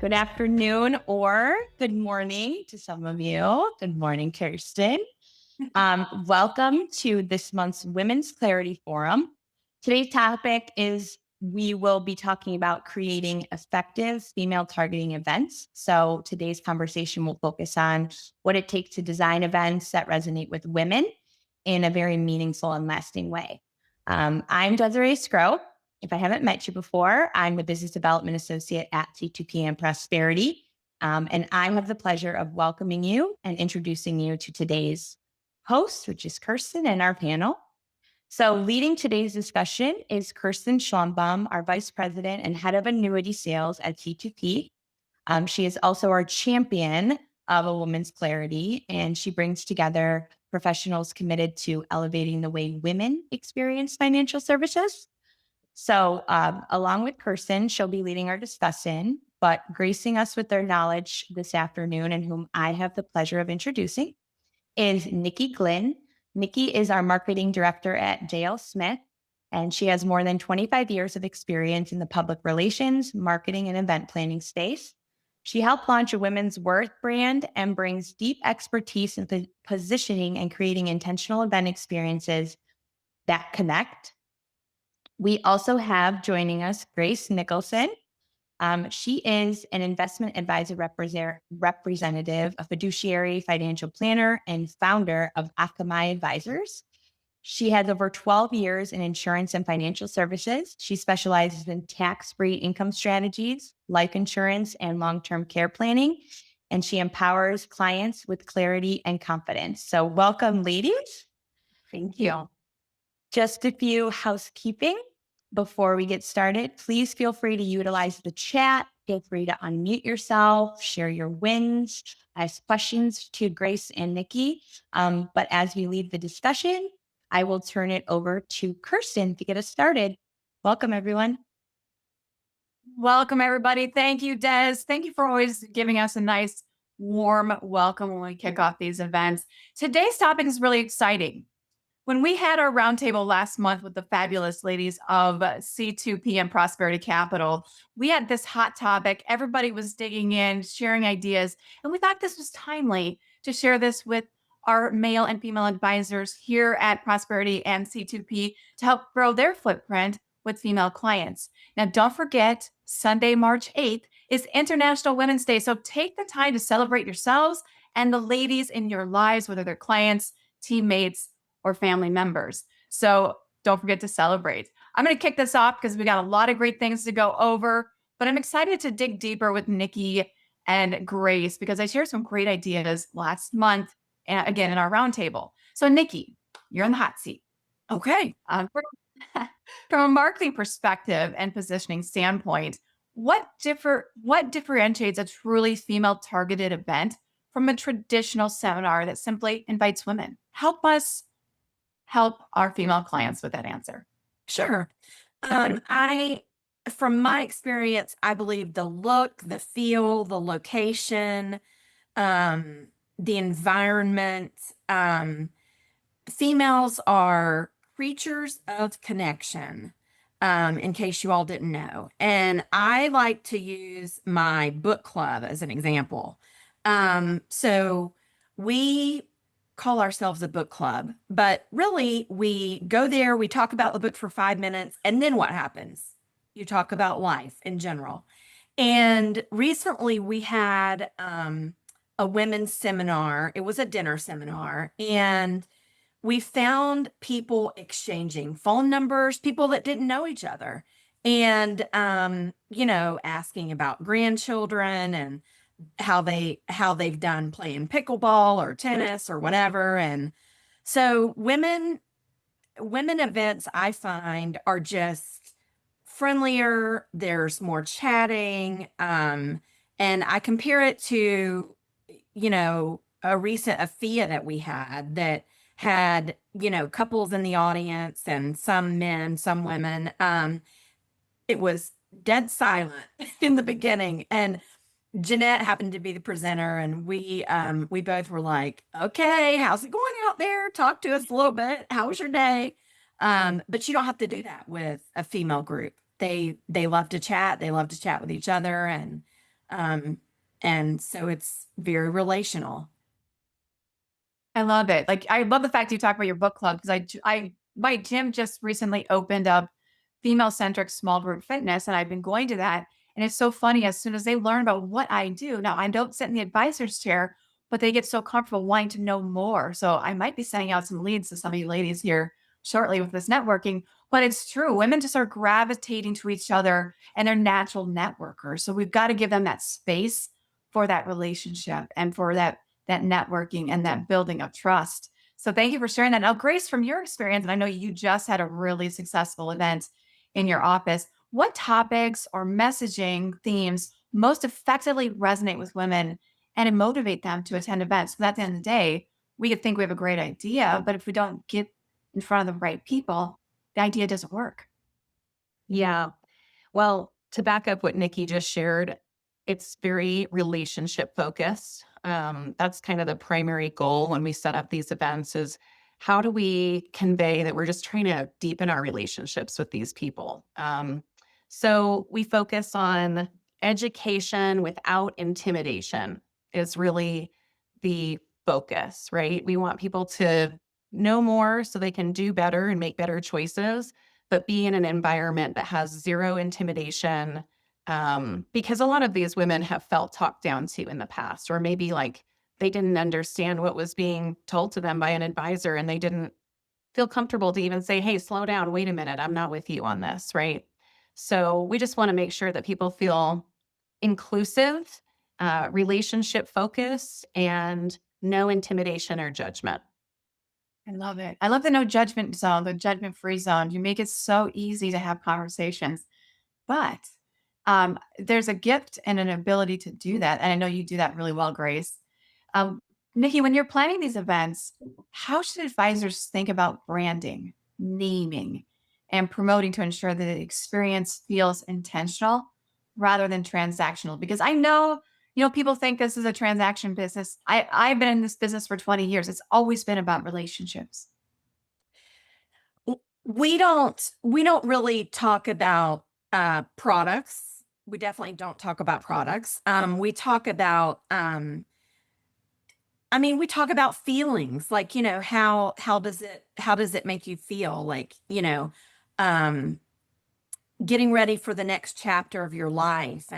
Good afternoon or good morning to some of you. Good morning, Kirsten. Welcome to this month's Women's Clarity Forum. Today's topic is we will be talking about creating effective female targeting events. So today's conversation will focus on what it takes to design events that resonate with women in a very meaningful and lasting way. I'm Desiree Scrow. If I haven't met you before, I'm the Business Development Associate at C2P and Prosperity. And I have the pleasure of welcoming you and introducing you to today's host, which is Kirsten, and our panel. So leading today's discussion is Kirsten Schlumbohm, our Vice President and Head of Annuity Sales at C2P. She is also our champion of a woman's clarity, and she brings together professionals committed to elevating the way women experience financial services. So along with Kirsten, she'll be leading our discussion, but gracing us with their knowledge this afternoon, and whom I have the pleasure of introducing, is Nikki Glynn. Nikki is our marketing director at JL Smith, and she has more than 25 years of experience in the public relations, marketing, and event planning space. She helped launch a women's worth brand and brings deep expertise in positioning and creating intentional event experiences that connect. We also have joining us Grace Nicholson. She is an investment advisor representative, a fiduciary financial planner, and founder of Akamai Advisors. She has over 12 years in insurance and financial services. She specializes in tax-free income strategies, life insurance, and long-term care planning. And she empowers clients with clarity and confidence. So welcome, ladies. Thank you. Just a few housekeeping before we get started. Please feel free to utilize the chat. Feel free to unmute yourself, share your wins, ask questions to Grace and Nikki. But as we lead the discussion, I will turn it over to Kirsten to get us started. Welcome, everyone. Welcome, everybody. Thank you, Des. Thank you for always giving us a nice, warm welcome when we kick off these events. Today's topic is really exciting. When we had our roundtable last month with the fabulous ladies of C2P and Prosperity Capital, we had this hot topic. Everybody was digging in, sharing ideas, and we thought this was timely to share this with our male and female advisors here at Prosperity and C2P to help grow their footprint with female clients. Now, don't forget, Sunday, March 8th is International Women's Day. So take the time to celebrate yourselves and the ladies in your lives, whether they're clients, teammates, or family members. So don't forget to celebrate. I'm going to kick this off because we got a lot of great things to go over, but I'm excited to dig deeper with Nikki and Grace because I shared some great ideas last month, again, in our roundtable. So Nikki, you're in the hot seat. Okay. From a marketing perspective and positioning standpoint, what differentiates a truly female targeted event from a traditional seminar that simply invites women? Help us help our female clients with that answer. Sure. From my experience, I believe the look, the feel, the location, the environment, females are creatures of connection, in case you all didn't know. And I like to use my book club as an example. So we call ourselves a book club, but really we go there, we talk about the book for 5 minutes, and then what happens? You talk about life in general. And recently we had a women's seminar. It was a dinner seminar, and we found people exchanging phone numbers, people that didn't know each other, and asking about grandchildren and how they've done playing pickleball or tennis or whatever. And so women events, I find, are just friendlier. There's more chatting. And I compare it to, a recent AFIA that we had that had, couples in the audience and some men, some women. It was dead silent in the beginning. And Jeanette happened to be the presenter, and we both were like, okay, how's it going out there? Talk to us a little bit. How was your day? But you don't have to do that with a female group. They love to chat. They love to chat with each other. And And so it's very relational. I love it. Like, I love the fact you talk about your book club because my gym just recently opened up female centric small group fitness, and I've been going to that. And it's so funny as soon as they learn about what I do. Now, I don't sit in the advisor's chair, but they get so comfortable wanting to know more. So I might be sending out some leads to some of you ladies here shortly with this networking. But it's true. Women just are gravitating to each other and they're natural networkers. So we've got to give them that space for that relationship and for that networking and that building of trust. So thank you for sharing that. Now, Grace, from your experience, and I know you just had a really successful event in your office, what topics or messaging themes most effectively resonate with women and motivate them to attend events? So at the end of the day, we could think we have a great idea, but if we don't get in front of the right people, the idea doesn't work. Yeah. Well, to back up what Nikki just shared, it's very relationship focused. That's kind of the primary goal when we set up these events is how do we convey that we're just trying to deepen our relationships with these people? So we focus on education without intimidation is really the focus, right? We want people to know more so they can do better and make better choices, but be in an environment that has zero intimidation. Because a lot of these women have felt talked down to in the past, or maybe like they didn't understand what was being told to them by an advisor and they didn't feel comfortable to even say, hey, slow down, wait a minute, I'm not with you on this, right? So we just want to make sure that people feel inclusive, relationship focused, and no intimidation or judgment. I love it. I love the no judgment zone, the judgment free zone. You make it so easy to have conversations. But there's a gift and an ability to do that. And I know you do that really well, Grace. Um, Nikki, when you're planning these events, how should advisors think about branding, naming, and promoting to ensure that the experience feels intentional rather than transactional? Because I know, people think this is a transaction business. I've been in this business for 20 years. It's always been about relationships. We don't really talk about products. We definitely don't talk about products. We talk about we talk about feelings, like, how does it make you feel? Like, getting ready for the next chapter of your life,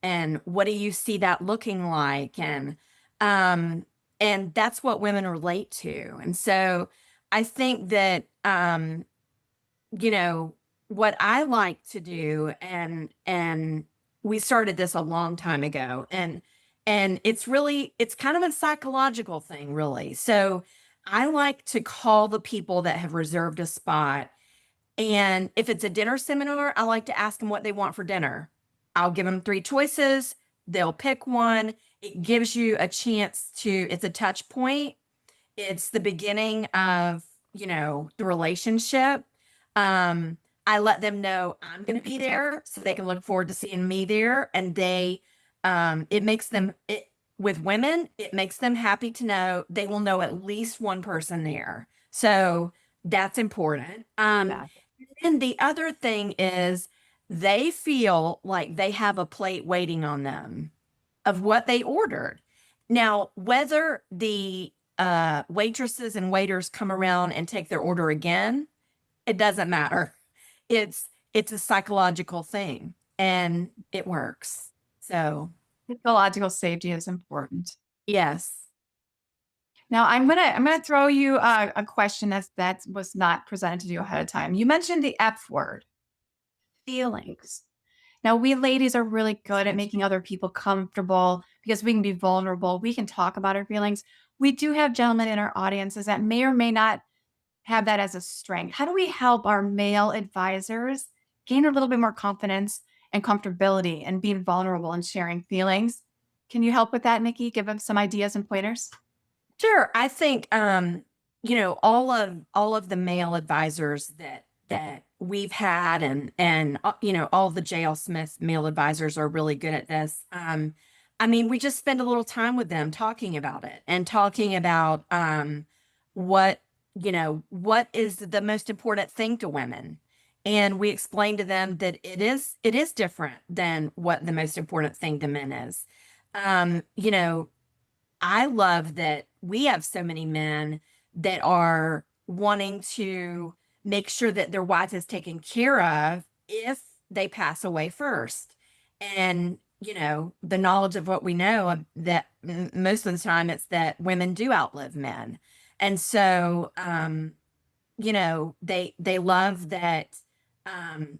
and what do you see that looking like? And that's what women relate to. And so I think that what I like to do, and we started this a long time ago, and it's kind of a psychological thing, really. So I like to call the people that have reserved a spot, and if it's a dinner seminar, I like to ask them what they want for dinner. I'll give them three choices, they'll pick one. It gives you a chance to, it's a touch point, it's the beginning of, the relationship. I let them know I'm going to be there so they can look forward to seeing me there. And it makes them, with women, it makes them happy to know they will know at least one person there. So that's important. Yeah. And the other thing is they feel like they have a plate waiting on them of what they ordered. Now, whether the waitresses and waiters come around and take their order again, it doesn't matter. It's a psychological thing, and it works. So Psychological safety is important. yes. Now I'm gonna throw you a question that was not presented to you ahead of time. You mentioned the F word, feelings. Now we ladies are really good at making other people comfortable because we can be vulnerable. We can talk about our feelings. We do have gentlemen in our audiences that may or may not have that as a strength. How do we help our male advisors gain a little bit more confidence and comfortability and being vulnerable and sharing feelings? Can you help with that, Nikki? Give them some ideas and pointers. Sure. I think all of the male advisors that we've had, and all the JL Smith male advisors are really good at this. We just spend a little time with them talking about it and talking about what is the most important thing to women. And we explain to them that it is different than what the most important thing to men is. You know, I love that we have so many men that are wanting to make sure that their wife is taken care of if they pass away first. And, you know, the knowledge of what we know that most of the time it's that women do outlive men. And so, you know, they love that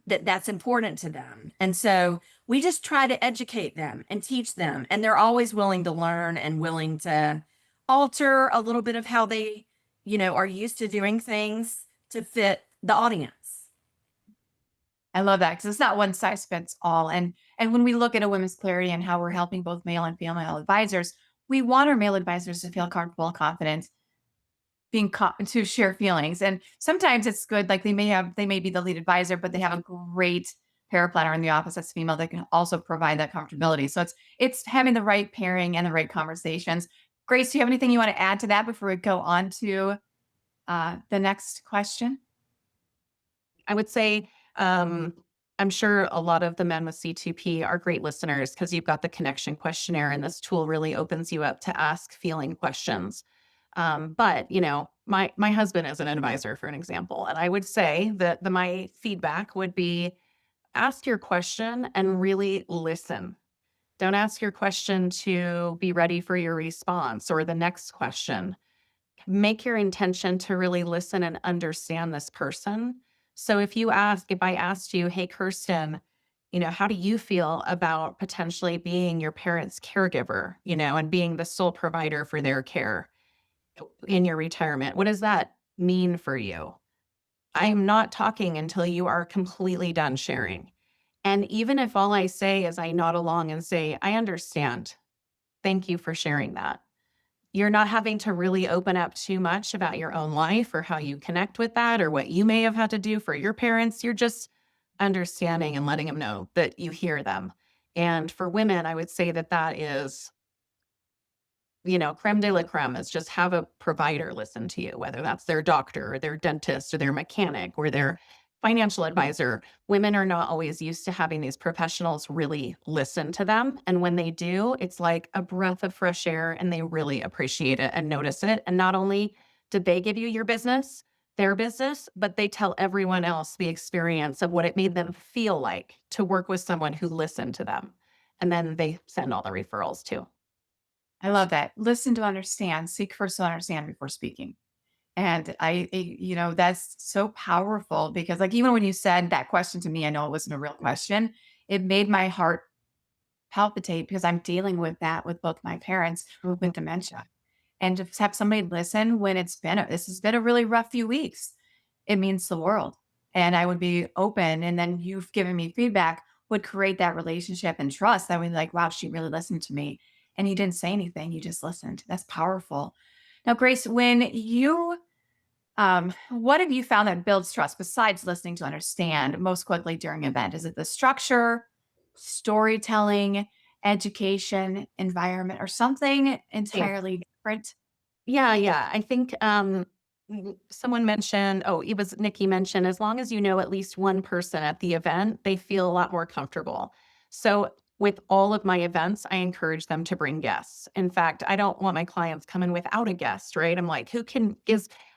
that's important to them. And so we just try to educate them and teach them, and they're always willing to learn and willing to alter a little bit of how they, you know, are used to doing things to fit the audience. I love that because it's not one size fits all. And when we look at a women's clarity and how we're helping both male and female advisors, we want our male advisors to feel comfortable and confident to share feelings. And sometimes it's good, like they may be the lead advisor, but they have a great paraplanner in the office that's female that can also provide that comfortability. So it's having the right pairing and the right conversations. Grace, do you have anything you want to add to that before we go on to the next question? I would say, I'm sure a lot of the men with C2P are great listeners because you've got the connection questionnaire, and this tool really opens you up to ask feeling questions. But you know, my husband is an advisor, for an example, and I would say that my feedback would be ask your question and really listen. Don't ask your question to be ready for your response or the next question. Make your intention to really listen and understand this person. So if I asked you, hey, Kirsten, you know, how do you feel about potentially being your parents' caregiver, you know, and being the sole provider for their care in your retirement? What does that mean for you? I'm not talking until you are completely done sharing. And even if all I say is I nod along and say, I understand. Thank you for sharing that. You're not having to really open up too much about your own life or how you connect with that or what you may have had to do for your parents. You're just understanding and letting them know that you hear them. And for women, I would say that is, you know, creme de la creme is just have a provider listen to you, whether that's their doctor or their dentist or their mechanic or their financial advisor. Women are not always used to having these professionals really listen to them. And when they do, it's like a breath of fresh air and they really appreciate it and notice it. And not only did they give you their business, but they tell everyone else the experience of what it made them feel like to work with someone who listened to them. And then they send all the referrals too. I love that. Listen to understand, seek first to understand before speaking. And you know, that's so powerful because like, even when you said that question to me, I know it wasn't a real question. It made my heart palpitate because I'm dealing with that with both my parents with dementia. And to have somebody listen when this has been a really rough few weeks, it means the world. And I would be open. And then you've given me feedback would create that relationship and trust that we like, wow, she really listened to me. And you didn't say anything, you just listened. That's powerful. Now, Grace, when you what have you found that builds trust besides listening to understand most quickly during an event? Is it the structure, storytelling, education, environment, or something entirely different? Yeah. I think someone mentioned, it was Nikki mentioned, as long as you know at least one person at the event, they feel a lot more comfortable. So with all of my events, I encourage them to bring guests. In fact, I don't want my clients coming without a guest, right? I'm like,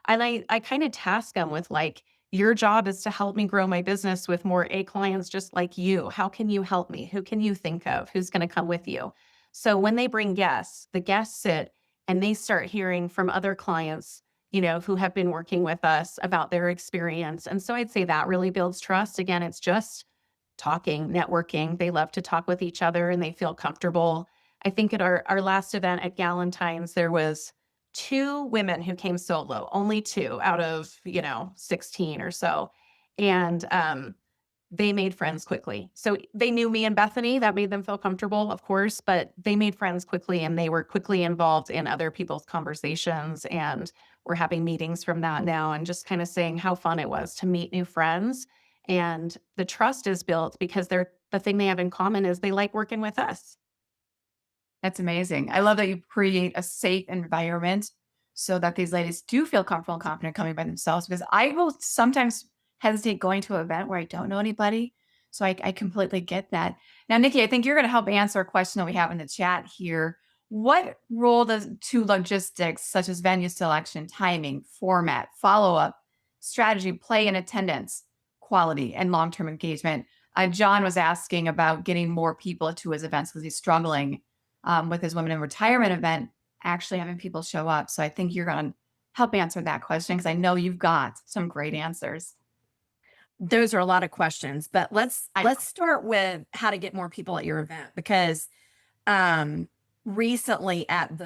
I kind of task them with like, your job is to help me grow my business with more A clients just like you. How can you help me? Who can you think of? Who's going to come with you? So when they bring guests, the guests sit and they start hearing from other clients, you know, who have been working with us about their experience. And so I'd say that really builds trust. Again, it's just talking, networking. They love to talk with each other and they feel comfortable. I think at our last event at Galentine's, there was 2 women who came solo, only 2 out of, 16 or so. And they made friends quickly. So they knew me and Bethany. That made them feel comfortable, of course, but they made friends quickly and they were quickly involved in other people's conversations. And we're having meetings from that now and just kind of saying how fun it was to meet new friends. And the trust is built because the thing they have in common is they like working with us. That's amazing. I love that you create a safe environment so that these ladies do feel comfortable and confident coming by themselves because I will sometimes hesitate going to an event where I don't know anybody. So I completely get that. Now, Nikki, I think you're going to help answer a question that we have in the chat here. What role does logistics such as venue selection, timing, format, follow-up, strategy play in attendance, quality, and long-term engagement? John was asking about getting more people to his events because he's struggling with his women in retirement event, actually having people show up. So I think you're going to help answer that question because I know you've got some great answers. Those are a lot of questions, but let's start with how to get more people at your event, because recently at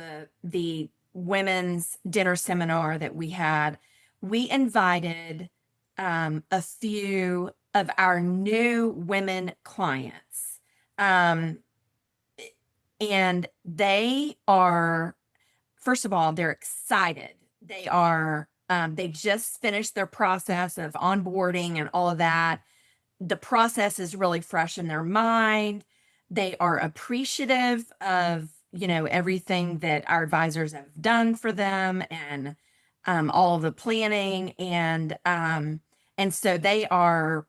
the women's dinner seminar that we had, we invited a few of our new women clients. And they are, first of all, they're excited. They are, they just finished their process of onboarding and all of that. The process is really fresh in their mind. They are appreciative of, everything that our advisors have done for them, and all of the planning. And so they are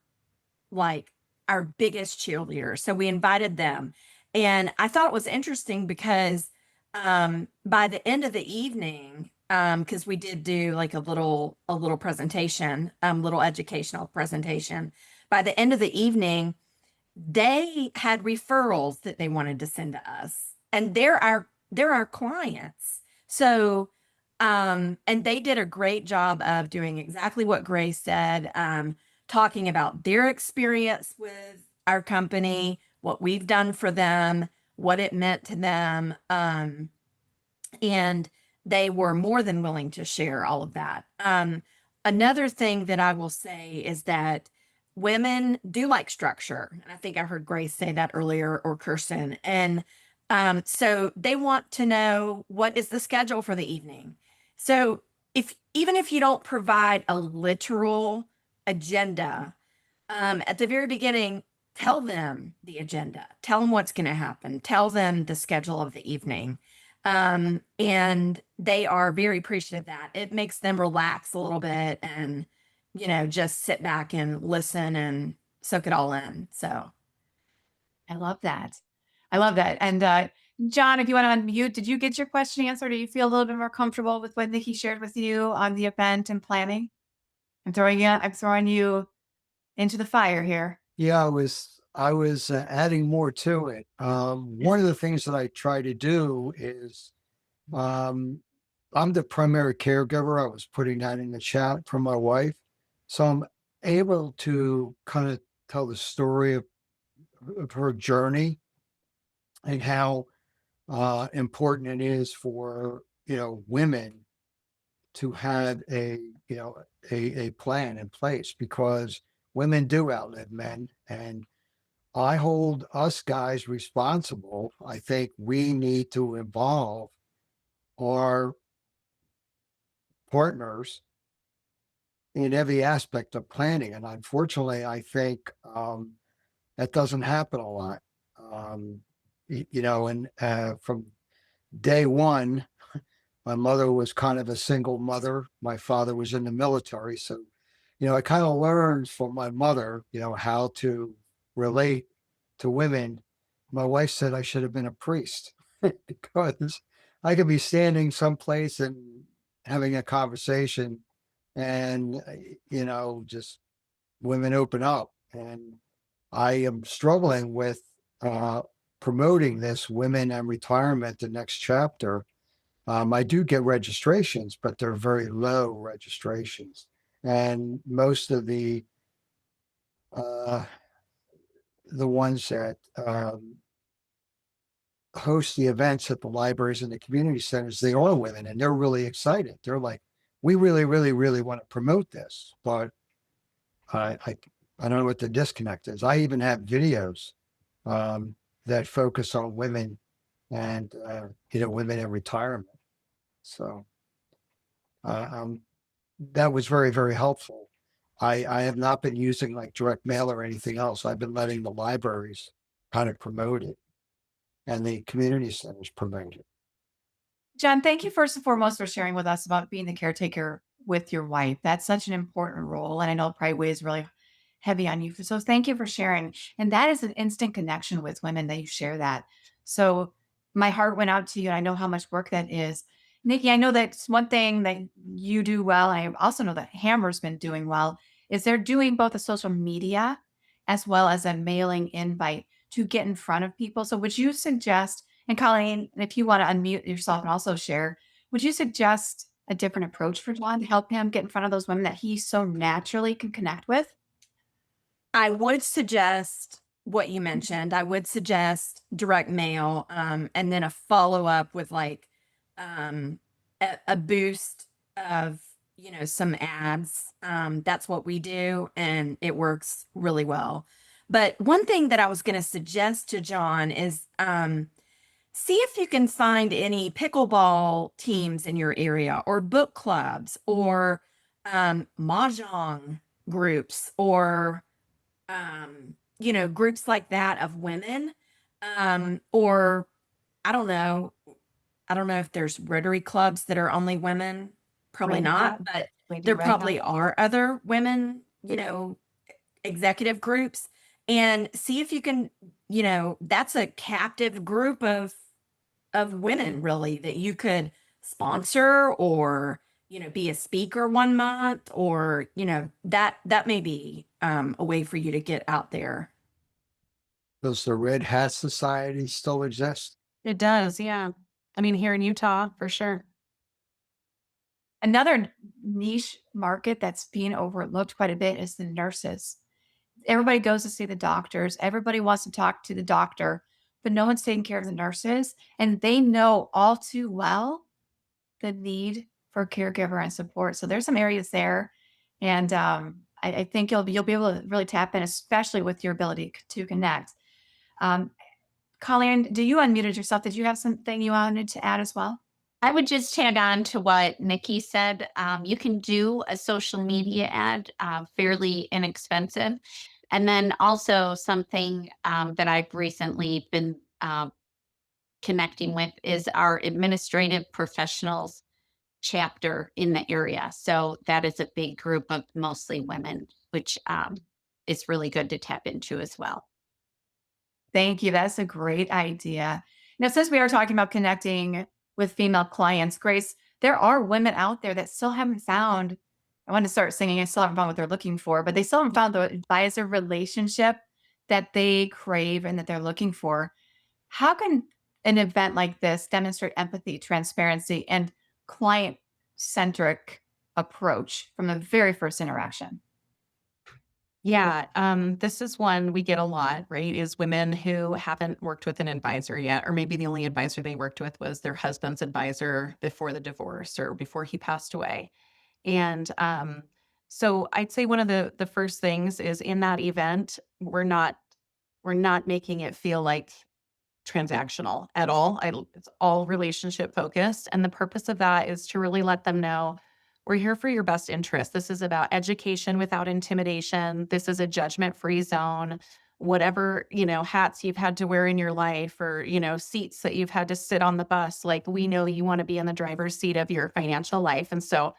like our biggest cheerleaders. So we invited them. And I thought it was interesting because by the end of the evening, because we did do like a little presentation, little educational presentation. By the end of the evening, they had referrals that they wanted to send to us, and they're our clients. So and they did a great job of doing exactly what Grace said, talking about their experience with our company, what we've done for them, what it meant to them. And they were more than willing to share all of that. Another thing that I will say is that women do like structure. And I think I heard Grace say that earlier, or Kirsten. And so they want to know, what is the schedule for the evening? So even if you don't provide a literal agenda, at the very beginning, tell them the agenda, tell them what's going to happen, tell them the schedule of the evening. And they are very appreciative of that. It makes them relax a little bit and, just sit back and listen and soak it all in. So I love that. I love that. And John, if you want to unmute, did you get your question answered? Do you feel a little bit more comfortable with what Nikki shared with you on the event and planning? I'm throwing you into the fire here. Yeah, I was adding more to it. One of the things that I try to do is, I'm the primary caregiver. I was putting that in the chat for my wife. So I'm able to kind of tell the story of her journey and how important it is for, women to have a plan in place, because women do outlive men. And I hold us guys responsible. I think we need to involve our partners in every aspect of planning. And unfortunately, I think that doesn't happen a lot. And from day one, my mother was kind of a single mother. My father was in the military. So, I kind of learned from my mother, how to relate to women. My wife said I should have been a priest because I could be standing someplace and having a conversation, and, just women open up. And I am struggling with promoting this women and retirement, the next chapter. I do get registrations, but they're very low registrations. And most of the ones that host the events at the libraries and the community centers, they are women, and they're really excited. They're like, we really, really, really want to promote this, but I don't know what the disconnect is. I even have videos that focus on women and women in retirement. So that was very, very helpful. I have not been using like direct mail or anything else. I've been letting the libraries kind of promote it, and the community centers promote it. John, thank you first and foremost for sharing with us about being the caretaker with your wife. That's such an important role. And I know it probably weighs really heavy on you. So thank you for sharing. And that is an instant connection with women that you share that. So my heart went out to you. And I know how much work that is. Nikki, I know that's one thing that you do well. I also know that Hammer's been doing well, is they're doing both the social media as well as a mailing invite to get in front of people. So would you suggest, and Colleen, if you want to unmute yourself and also share, would you suggest a different approach for John to help him get in front of those women that he so naturally can connect with? I would suggest what you mentioned. I would suggest direct mail, and then a follow up with like a boost of some ads. That's what we do, and it works really well. But one thing that I was going to suggest to John is see if you can find any pickleball teams in your area, or book clubs, or mahjong groups, or groups like that of women. Or I don't know. I don't know if there's Rotary clubs that are only women. Probably Right. not, but there probably are other women, executive groups. And see if you can, that's a captive group of women really that you could sponsor, or be a speaker one month, or that may be a way for you to get out there. Does the Red Hat Society still exist? It does. Yeah. I mean, here in Utah, for sure. Another niche market that's being overlooked quite a bit is the nurses. Everybody goes to see the doctors. Everybody wants to talk to the doctor, but no one's taking care of the nurses. And they know all too well the need for caregiver and support. So there's some areas there. And I think you'll be able to really tap in, especially with your ability to connect. Colleen, do you unmuted yourself? Did you have something you wanted to add as well? I would just tag on to what Nikki said. You can do a social media ad, fairly inexpensive. And then also something that I've recently been connecting with is our administrative professionals chapter in the area. So that is a big group of mostly women, which is really good to tap into as well. Thank you. That's a great idea. Now, since we are talking about connecting with female clients, Grace, there are women out there that still haven't found, I want to start singing, I still haven't found what they're looking for, but they still haven't found the advisor relationship that they crave and that they're looking for. How can an event like this demonstrate empathy, transparency, and client centric approach from the very first interaction? Yeah, this is one we get a lot, right? Is women who haven't worked with an advisor yet, or maybe the only advisor they worked with was their husband's advisor before the divorce or before he passed away. And so I'd say one of the first things is in that event, we're not making it feel like transactional at all. It's all relationship focused. And the purpose of that is to really let them know we're here for your best interest. This is about education without intimidation. This is a judgment free zone. Whatever, hats you've had to wear in your life, or, seats that you've had to sit on the bus, like, we know you want to be in the driver's seat of your financial life. And so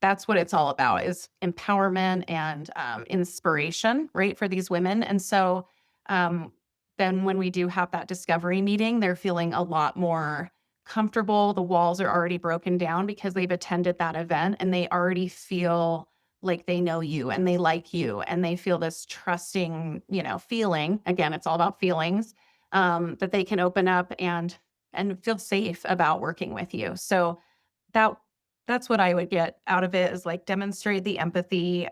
that's what it's all about, is empowerment and inspiration, right, for these women. And so then when we do have that discovery meeting, they're feeling a lot more comfortable. The walls are already broken down because they've attended that event, and they already feel like they know you and they like you, and they feel this trusting, feeling. Again, it's all about feelings, that they can open up and feel safe about working with you. So that that's what I would get out of it, is like demonstrate the empathy,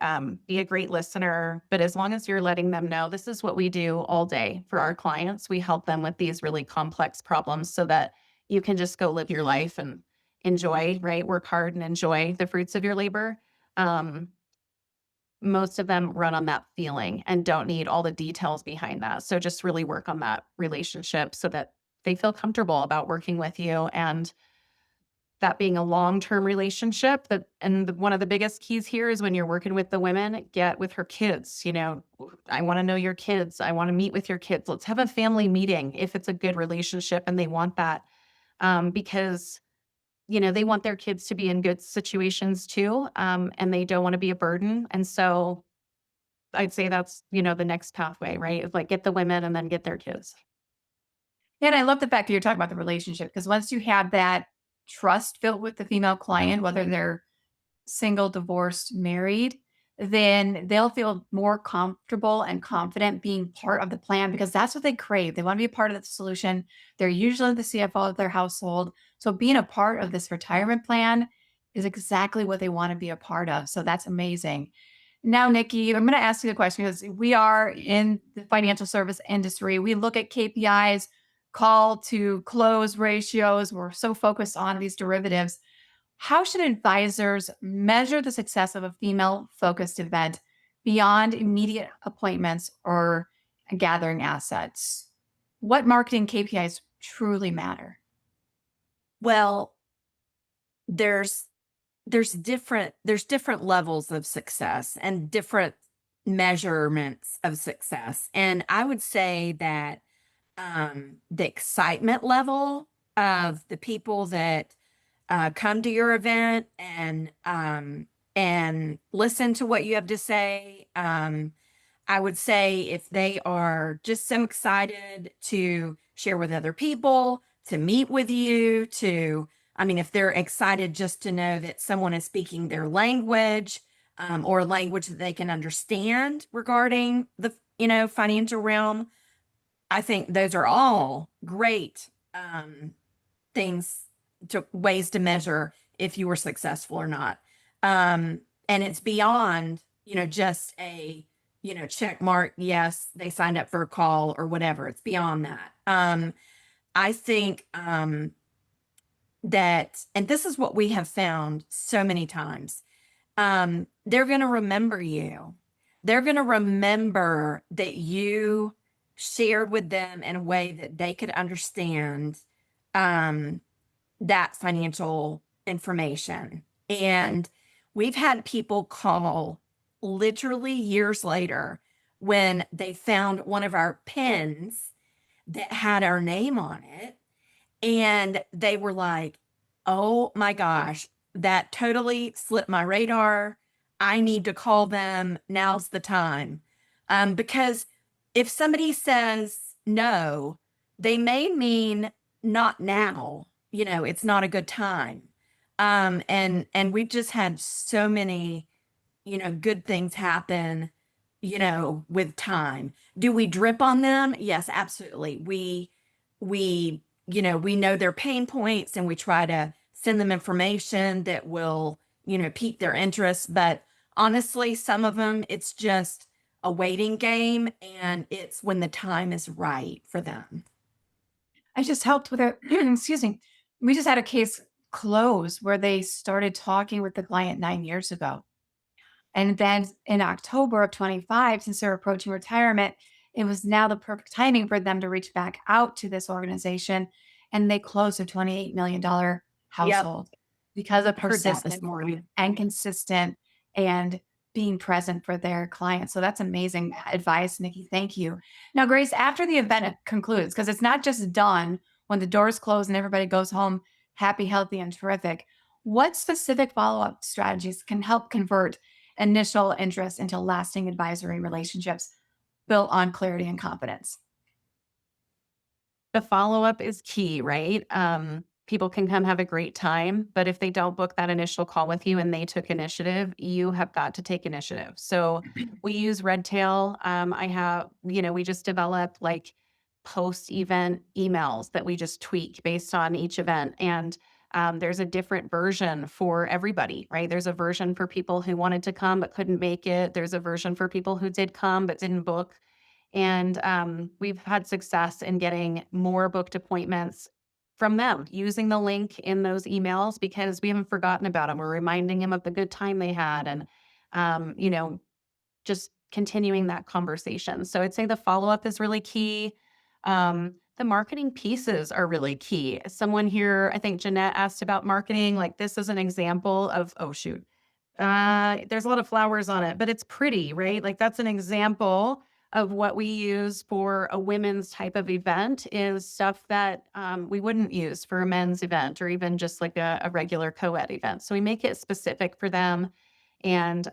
be a great listener. But as long as you're letting them know this is what we do all day for our clients, we help them with these really complex problems so that you can just go live your life and enjoy, right? Work hard and enjoy the fruits of your labor. Most of them run on that feeling and don't need all the details behind that. So just really work on that relationship so that they feel comfortable about working with you, and that being a long-term relationship. One of the biggest keys here is when you're working with the women, get with her kids. I want to know your kids. I want to meet with your kids. Let's have a family meeting if it's a good relationship and they want that. Because they want their kids to be in good situations too. And they don't want to be a burden. And so I'd say that's, the next pathway, right? Is like get the women and then get their kids. Yeah, and I love the fact that you're talking about the relationship, because once you have that trust built with the female client, whether they're single, divorced, married, then they'll feel more comfortable and confident being part of the plan, because that's what they crave. They want to be a part of the solution. They're usually the CFO of their household. So being a part of this retirement plan is exactly what they want to be a part of. So that's amazing. Now, Nikki, I'm going to ask you the question, because we are in the financial service industry. We look at KPIs, call to close ratios. We're so focused on these derivatives. How should advisors measure the success of a female-focused event beyond immediate appointments or gathering assets? What marketing KPIs truly matter? Well, there's different levels of success and different measurements of success. And I would say that the excitement level of the people that come to your event and listen to what you have to say. I would say if they are just so excited to share with other people, to meet with you, if they're excited just to know that someone is speaking their language, or a language that they can understand regarding the, financial realm, I think those are all great ways to measure if you were successful or not. And it's beyond, just a, check mark. Yes, they signed up for a call or whatever. It's beyond that. I think that, and this is what we have found so many times, they're going to remember you. They're going to remember that you shared with them in a way that they could understand that financial information. And we've had people call literally years later when they found one of our pins that had our name on it. And they were like, oh my gosh, that totally slipped my radar. I need to call them. Now's the time. Because if somebody says no, they may mean not now. It's not a good time. And we've just had so many, good things happen, with time. Do we drip on them? Yes, absolutely. We know their pain points, and we try to send them information that will, pique their interest. But honestly, some of them, it's just a waiting game, and it's when the time is right for them. I just helped with a, excuse me. We just had a case close where they started talking with the client 9 years ago. And then in October of 25, since they're approaching retirement, it was now the perfect timing for them to reach back out to this organization. And they closed a $28 million household because of Heard that this persistent morning. and consistent and being present for their clients. So that's amazing advice, Nikki. Thank you. Now, Grace, after the event concludes, because it's not just done when the doors close and everybody goes home happy, healthy, and terrific, what specific follow-up strategies can help convert initial interest into lasting advisory relationships built on clarity and confidence? The follow-up is key, right? People can come have a great time, but if they don't book that initial call with you and they took initiative, you have got to take initiative. So we use Redtail. We just developed like post-event emails that we just tweak based on each event. And there's a different version for everybody, right? There's a version for people who wanted to come but couldn't make it. There's a version for people who did come but didn't book. And we've had success in getting more booked appointments from them using the link in those emails because we haven't forgotten about them. We're reminding them of the good time they had and, just continuing that conversation. So I'd say the follow-up is really key. The marketing pieces are really key. Someone here, I think Jeanette asked about marketing. Like this is an example of, there's a lot of flowers on it, but it's pretty, right? Like that's an example of what we use for a women's type of event is stuff that we wouldn't use for a men's event or even just like a regular co-ed event. So we make it specific for them. And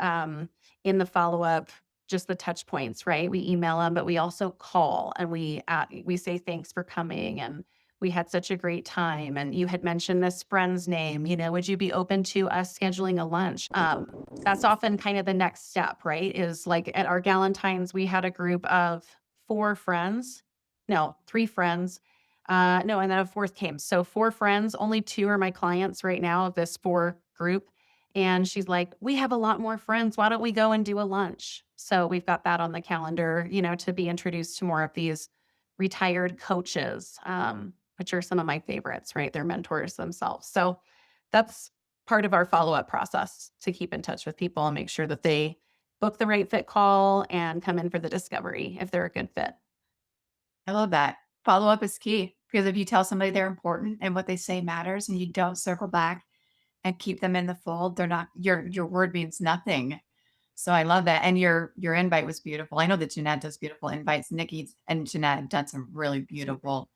in the follow-up, just the touch points, right? We email them, but we also call and we say thanks for coming and we had such a great time. And you had mentioned this friend's name, would you be open to us scheduling a lunch? That's often kind of the next step, right? Is like at our Galentine's, we had a group of 3 friends. No, and then a 4th came. So 4 friends, only 2 are my clients right now of this 4 group. And she's like, we have a lot more friends. Why don't we go and do a lunch? So we've got that on the calendar, to be introduced to more of these retired coaches, which are some of my favorites, right? They're mentors themselves. So that's part of our follow-up process to keep in touch with people and make sure that they book the right fit call and come in for the discovery if they're a good fit. I love that. Follow-up is key because if you tell somebody they're important and what they say matters and you don't circle back and keep them in the fold, they're not, your word means nothing. So I love that. And your invite was beautiful. I know that Jeanette does beautiful invites. Nikki and Jeanette have done some really beautiful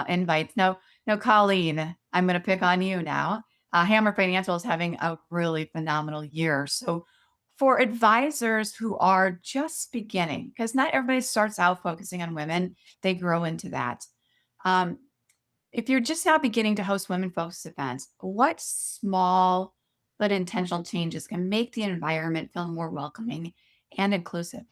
invites. Now, Colleen, I'm going to pick on you now. Hammer Financial is having a really phenomenal year. So for advisors who are just beginning, because not everybody starts out focusing on women, they grow into that. If you're just now beginning to host women-focused events, what small but intentional changes can make the environment feel more welcoming and inclusive?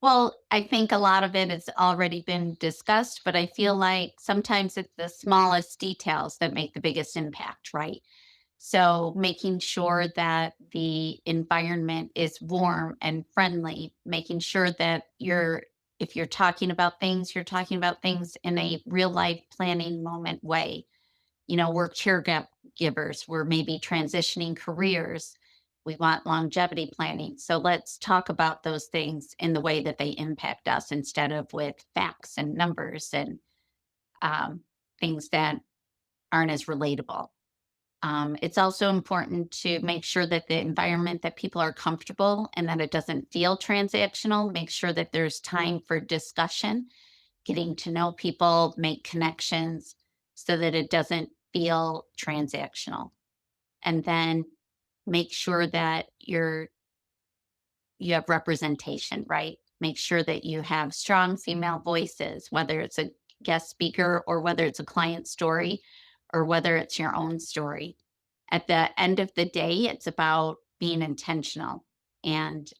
Well, I think a lot of it has already been discussed, but I feel like sometimes it's the smallest details that make the biggest impact, right? So making sure that the environment is warm and friendly, making sure that if you're talking about things, you're talking about things in a real life planning moment way. We're caregivers, we're maybe transitioning careers. We want longevity planning. So let's talk about those things in the way that they impact us instead of with facts and numbers and things that aren't as relatable. It's also important to make sure that the environment that people are comfortable and that it doesn't feel transactional. Make sure that there's time for discussion, getting to know people, make connections so that it doesn't feel transactional. And then make sure that you have representation, right? Make sure that you have strong female voices, whether it's a guest speaker or whether it's a client story or whether it's your own story. At the end of the day, it's about being intentional. And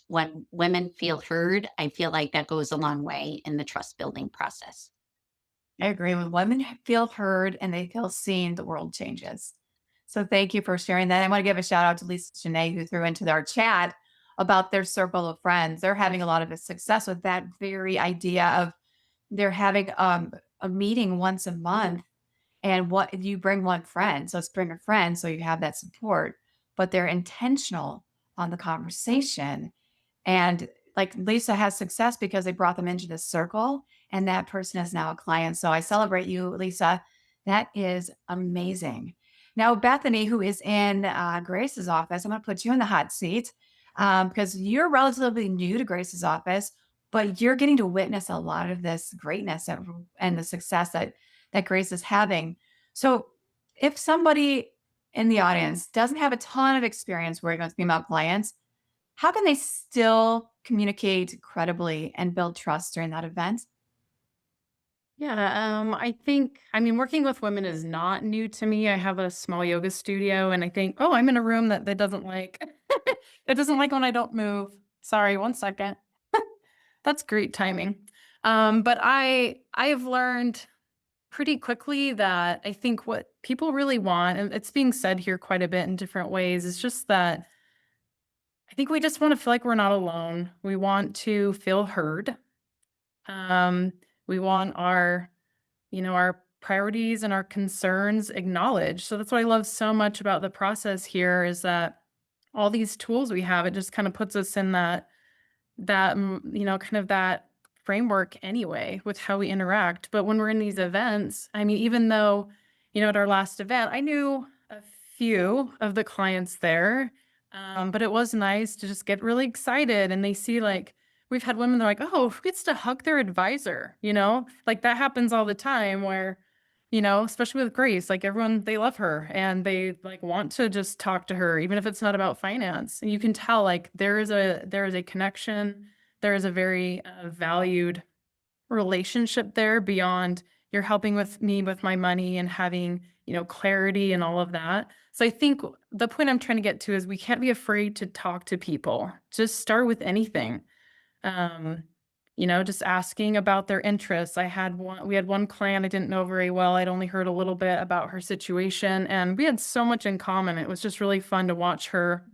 when women feel heard, I feel like that goes a long way in the trust building process. I agree. When women feel heard and they feel seen, the world changes. So thank you for sharing that. I want to give a shout out to Lisa Janae, who threw into our chat about their circle of friends. They're having a lot of success with that very idea of they're having a meeting once a month and what you bring one friend. So let's bring a friend so you have that support, but they're intentional on the conversation. And like Lisa has success because they brought them into this circle and that person is now a client. So I celebrate you, Lisa. That is amazing. Now, Bethany, who is in Grace's office, I'm going to put you in the hot seat because you're relatively new to Grace's office, but you're getting to witness a lot of this greatness and the success that Grace is having. So if somebody in the audience doesn't have a ton of experience working with female clients, how can they still communicate credibly and build trust during that event? Yeah, working with women is not new to me. I have a small yoga studio and I think, oh, I'm in a room that doesn't like, it doesn't like when I don't move. Sorry, one second. That's great timing. But I have learned pretty quickly that I think what people really want, and it's being said here quite a bit in different ways, is just that I think we just want to feel like we're not alone. We want to feel heard. We want our priorities and our concerns acknowledged. So that's what I love so much about the process here is that all these tools we have, it just kind of puts us in that kind of that framework anyway with how we interact. But when we're in these events, even though, at our last event, I knew a few of the clients there, But it was nice to just get really excited, and they see like we've had women, they're like, oh, who gets to hug their advisor? Like that happens all the time where, especially with Grace, like everyone, they love her and they like want to just talk to her, even if it's not about finance. And you can tell like there is a connection, there is a very valued relationship there beyond you're helping with me with my money and having, clarity and all of that. So I think the point I'm trying to get to is we can't be afraid to talk to people. Just start with anything. Um, just asking about their interests. We had one client I didn't know very well. I'd only heard a little bit about her situation, and we had so much in common. It was just really fun to watch her,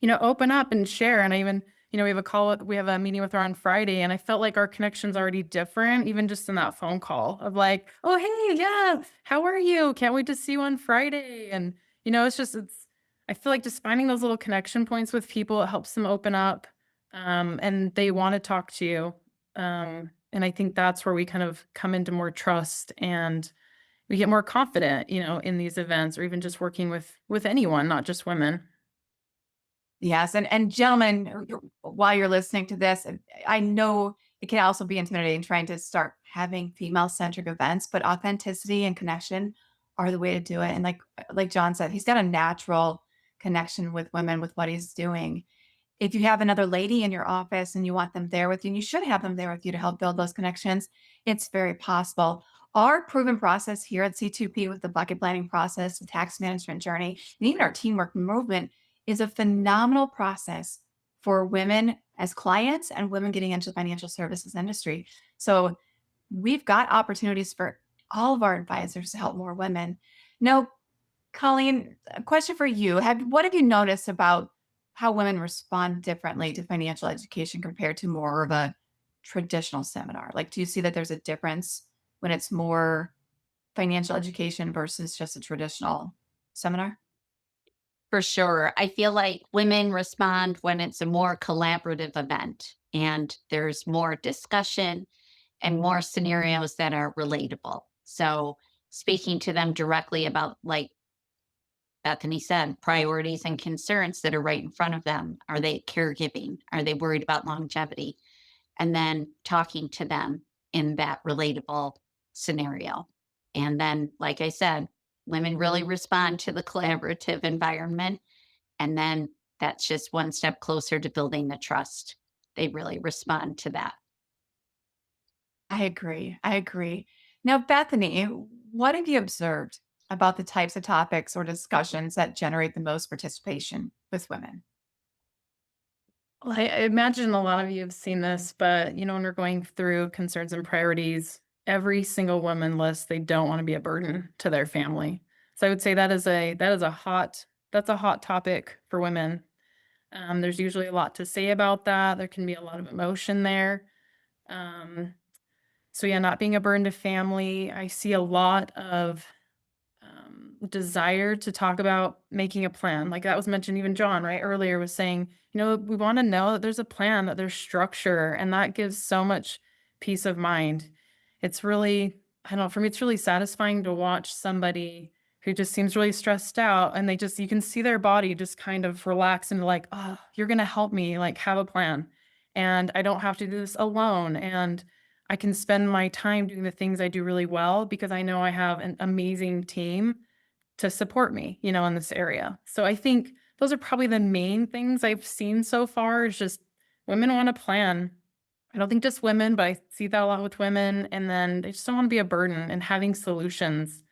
open up and share. And I even, we have a meeting with her on Friday, and I felt like our connection's already different, even just in that phone call of like, oh, hey, yeah, how are you? Can't wait to see you on Friday. And, I feel like just finding those little connection points with people, it helps them open up, and they want to talk to you. And I think that's where we kind of come into more trust and we get more confident, in these events, or even just working with anyone, not just women. Yes. And gentlemen, while you're listening to this, I know it can also be intimidating trying to start having female-centric events, but authenticity and connection are the way to do it. And like John said, he's got a natural connection with women with what he's doing. If you have another lady in your office and you want them there with you, and you should have them there with you to help build those connections, it's very possible. Our proven process here at C2P with the bucket planning process, the tax management journey, and even our teamwork movement is a phenomenal process for women as clients and women getting into the financial services industry. So we've got opportunities for all of our advisors to help more women. Now, Colleen, a question for you. What have you noticed about how women respond differently to financial education compared to more of a traditional seminar? Like, do you see that there's a difference when it's more financial education versus just a traditional seminar? For sure. I feel like women respond when it's a more collaborative event and there's more discussion and more scenarios that are relatable. So, speaking to them directly about, like Bethany said, priorities and concerns that are right in front of them. Are they caregiving? Are they worried about longevity? And then talking to them in that relatable scenario. And then, like I said, women really respond to the collaborative environment. And then that's just one step closer to building the trust. They really respond to that. I agree. I agree. Now, Bethany, what have you observed about the types of topics or discussions that generate the most participation with women? Well, I imagine a lot of you have seen this, but when we're going through concerns and priorities, every single woman lists they don't want to be a burden to their family. So I would say that's a hot topic for women. There's usually a lot to say about that. There can be a lot of emotion there. So yeah, not being a burden to family. I see a lot of desire to talk about making a plan. Like that was mentioned, even John, right, earlier was saying, we want to know that there's a plan, that there's structure, and that gives so much peace of mind. It's really, I don't know, for me, it's really satisfying to watch somebody who just seems really stressed out and you can see their body just kind of relax and like, oh, you're going to help me like have a plan. And I don't have to do this alone. And I can spend my time doing the things I do really well because I know I have an amazing team to support me, in this area. So I think those are probably the main things I've seen so far is just women want a plan. I don't think just women, but I see that a lot with women. And then they just don't want to be a burden and having solutions.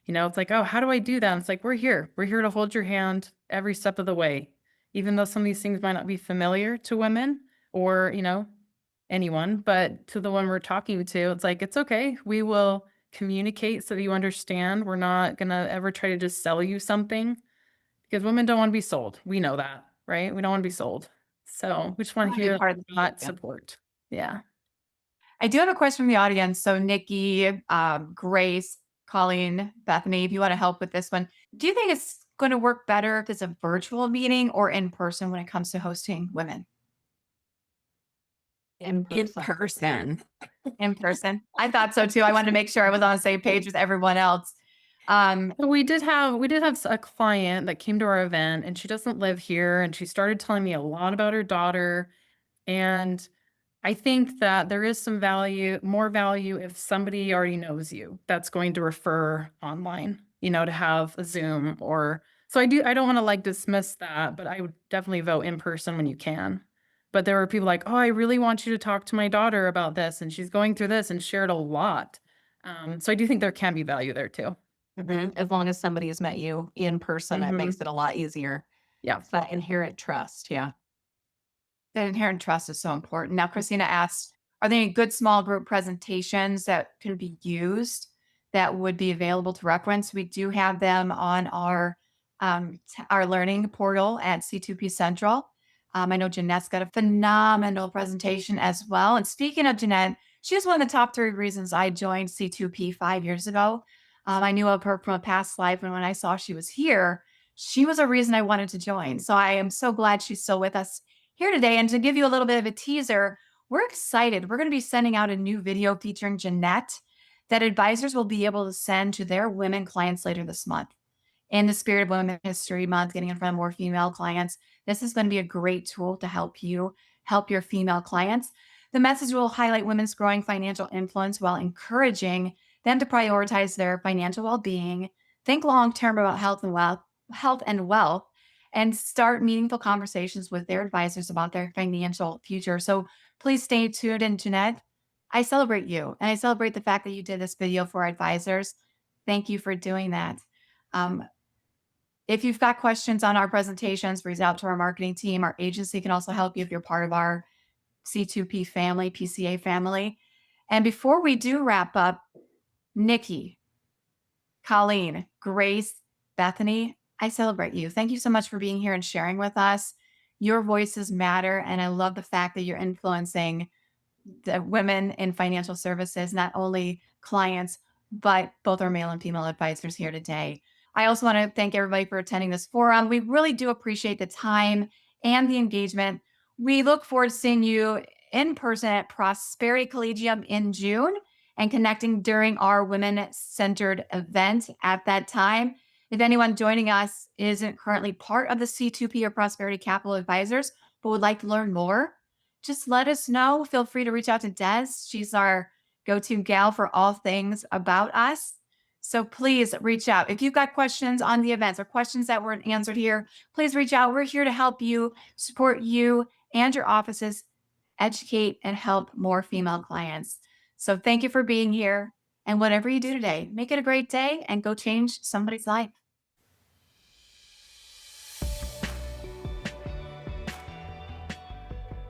It's like, oh, how do I do that? And it's like, we're here. We're here to hold your hand every step of the way. Even though some of these things might not be familiar to women or, anyone, but to the one we're talking to, it's like, it's okay. We will communicate so that you understand. We're not going to ever try to just sell you something because women don't want to be sold. We know that, right? We don't want to be sold. So we just want to hear part of the that program. support. Yeah. I do have a question from the audience. So Nikki, Grace, Colleen, Bethany, if you want to help with this one, do you think it's going to work better if it's a virtual meeting or in person when it comes to hosting women? In person. In person. I thought so too. I wanted to make sure I was on the same page with everyone else. Well, we did have a client that came to our event, and she doesn't live here, and she started telling me a lot about her daughter. And I think that there is some more value if somebody already knows you that's going to refer online, to have a Zoom or so I don't want to like dismiss that, but I would definitely vote in person when you can. But there were people like, oh, I really want you to talk to my daughter about this, and she's going through this, and shared a lot. So I do think there can be value there too. As long as somebody has met you in person, it makes it a lot easier. Yeah. It's that inherent trust. Yeah. That inherent trust is so important. Now, Christina asks, are there any good small group presentations that can be used that would be available to reference? We do have them on our learning portal at C2P Central. I know Jeanette's got a phenomenal presentation as well. And speaking of Jeanette, she was one of the top 3 reasons I joined C2P 5 years ago. I knew of her from a past life, and when I saw she was here, she was a reason I wanted to join. So I am so glad she's still with us here today. And to give you a little bit of a teaser, we're excited. We're going to be sending out a new video featuring Jeanette that advisors will be able to send to their women clients later this month. In the spirit of Women's History Month, getting in front of more female clients, this is going to be a great tool to help you help your female clients. The message will highlight women's growing financial influence while encouraging them to prioritize their financial well-being, think long-term about health and wealth, and start meaningful conversations with their advisors about their financial future. So please stay tuned. And Jeanette, I celebrate you, and I celebrate the fact that you did this video for advisors. Thank you for doing that. If you've got questions on our presentations, reach out to our marketing team. Our agency can also help you if you're part of our C2P family, PCA family. And before we do wrap up, Nikki, Colleen, Grace, Bethany, I celebrate you. Thank you so much for being here and sharing with us. Your voices matter, and I love the fact that you're influencing the women in financial services, not only clients, but both our male and female advisors here today. I also want to thank everybody for attending this forum. We really do appreciate the time and the engagement. We look forward to seeing you in person at Prosperity Collegium in June and connecting during our women-centered event at that time. If anyone joining us isn't currently part of the C2P or Prosperity Capital Advisors, but would like to learn more, just let us know. Feel free to reach out to Des. She's our go-to gal for all things about us. So please reach out. If you've got questions on the events or questions that weren't answered here, please reach out. We're here to help you, support you and your offices, educate and help more female clients. So thank you for being here. And whatever you do today, make it a great day and go change somebody's life.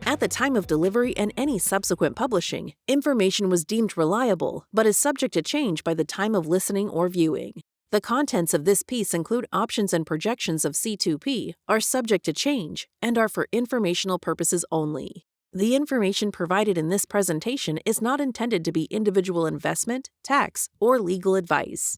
At the time of delivery and any subsequent publishing, information was deemed reliable, but is subject to change by the time of listening or viewing. The contents of this piece include options and projections of C2P, are subject to change, and are for informational purposes only. The information provided in this presentation is not intended to be individual investment, tax, or legal advice.